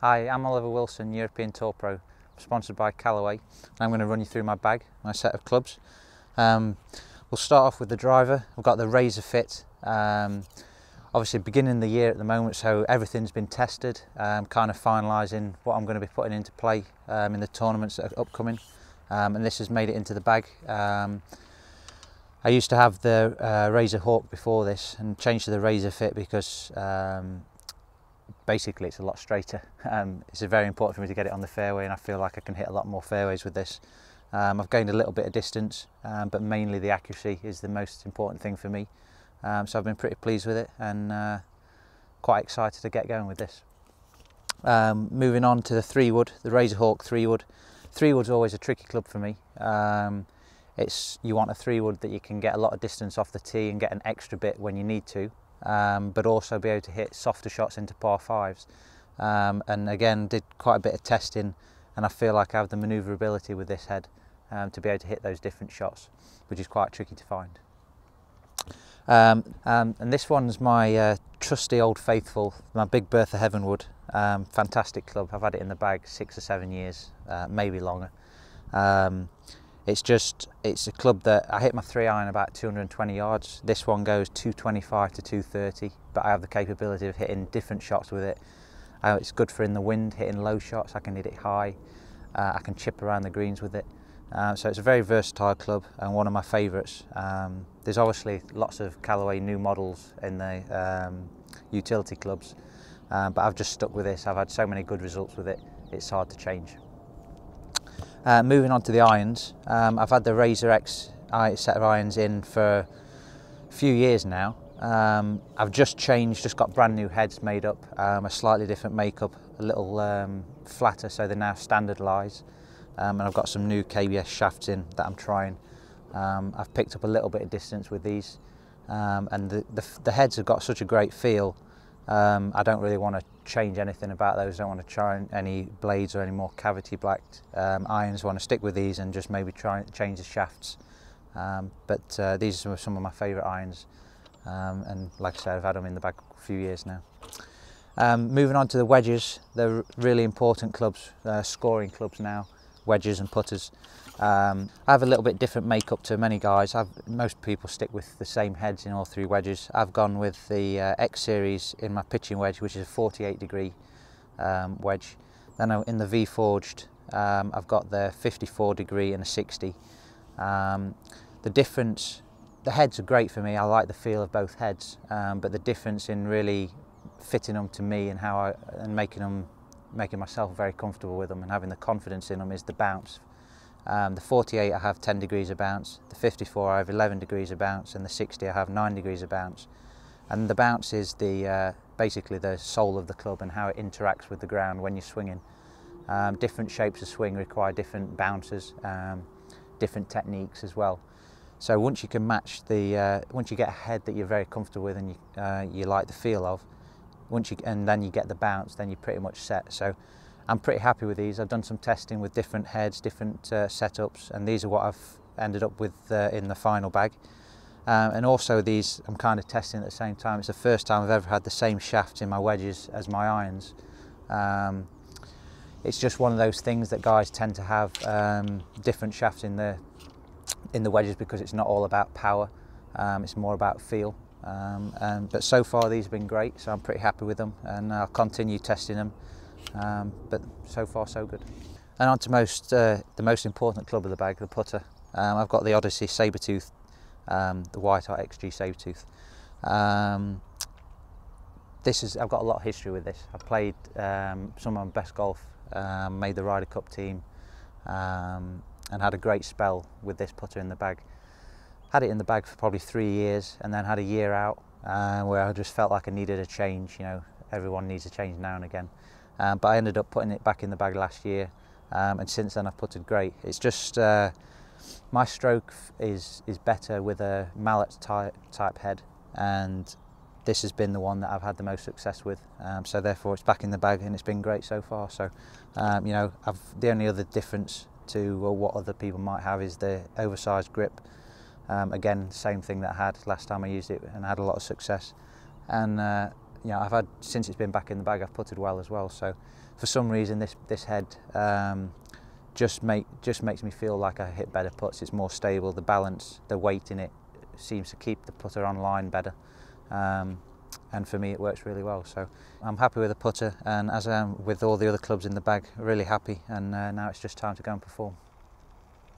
Hi, I'm Oliver Wilson, European Tour Pro, sponsored by Callaway. I'm going to run you through my bag, my set of clubs. We'll start off with the driver. I've got the Razor Fit. Obviously beginning of the year at the moment, so everything's been tested. Kind of finalising what I'm going to be putting into play in the tournaments that are upcoming. And this has made it into the bag. I used to have the Razor Hawk before this and changed to the Razor Fit because basically it's a lot straighter. It's very important for me to get it on the fairway, and I feel like I can hit a lot more fairways with this. I've gained a little bit of distance, but mainly the accuracy is the most important thing for me. So I've been pretty pleased with it and quite excited to get going with this. Moving on to the 3-wood, the Razor Hawk 3-wood. 3-wood's always a tricky club for me. You want a 3-wood that you can get a lot of distance off the tee and get an extra bit when you need to. But also be able to hit softer shots into par 5s. And again, did quite a bit of testing, and I feel like I have the manoeuvrability with this head to be able to hit those different shots, which is quite tricky to find. And this one's my trusty old faithful, my Big Bertha Heavenwood. Fantastic club. I've had it in the bag 6 or 7 years, maybe longer. It's a club that I hit my 3-iron about 220 yards. This one goes 225 to 230, but I have the capability of hitting different shots with it. It's good for in the wind, hitting low shots. I can hit it high. I can chip around the greens with it. So it's a very versatile club and one of my favourites. There's obviously lots of Callaway new models in the utility clubs, but I've just stuck with this. I've had so many good results with it, it's hard to change. Moving on to the irons, I've had the Razor X set of irons in for a few years now. I've just got brand new heads made up, a slightly different makeup, a little flatter, so they're now standard lies. And I've got some new KBS shafts in that I'm trying. I've picked up a little bit of distance with these, and the heads have got such a great feel. I don't really want to change anything about those. I don't want to try any blades or any more cavity blacked irons. I want to stick with these and just maybe try and change the shafts. But these are some of my favourite irons, and like I said, I've had them in the bag a few years now. Moving on to the wedges, they're really important clubs, scoring clubs now, wedges and putters. I have a little bit different makeup to many guys. Most people stick with the same heads in all 3 wedges. I've gone with the X series in my pitching wedge, which is a 48-degree wedge. Then in the V Forged, I've got the 54-degree and a 60. The heads are great for me. I like the feel of both heads, but the difference in really fitting them to me and making myself very comfortable with them and having the confidence in them is the bounce. The 48 I have 10 degrees of bounce, the 54 I have 11 degrees of bounce, and the 60 I have 9 degrees of bounce. And the bounce is basically the soul of the club and how it interacts with the ground when you're swinging. Different shapes of swing require different bounces, different techniques as well. So once you can match once you get a head that you're very comfortable with and you like the feel of, and then you get the bounce, then you're pretty much set. So I'm pretty happy with these. I've done some testing with different heads, different setups, and these are what I've ended up with in the final bag. And also these I'm kind of testing at the same time. It's the first time I've ever had the same shafts in my wedges as my irons. It's just one of those things that guys tend to have different shafts in the wedges because it's not all about power. It's more about feel. But so far these have been great, so I'm pretty happy with them, and I'll continue testing them. But so far so good. And on to the most important club of the bag, the putter. I've got the Odyssey Sabertooth, the White Hart XG Sabertooth. I've got a lot of history with this. I played some of my best golf, made the Ryder Cup team, and had a great spell with this putter in the bag. Had it in the bag for probably 3 years, and then had a year out where I just felt like I needed a change. You know, everyone needs a change now and again. But I ended up putting it back in the bag last year, and since then I've putted great. It's just my stroke is better with a mallet type head, and this has been the one that I've had the most success with. So therefore it's back in the bag, and it's been great so far. So you know, the only other difference to what other people might have is the oversized grip. Again, same thing that I had last time I used it and had a lot of success. And Yeah, I've had, since it's been back in the bag, I've putted well as well. So for some reason, this head just makes me feel like I hit better putts. It's more stable. The balance, the weight in it seems to keep the putter on line better. And for me it works really well, so I'm happy with the putter, and as I am with all the other clubs in the bag, really happy, and now it's just time to go and perform.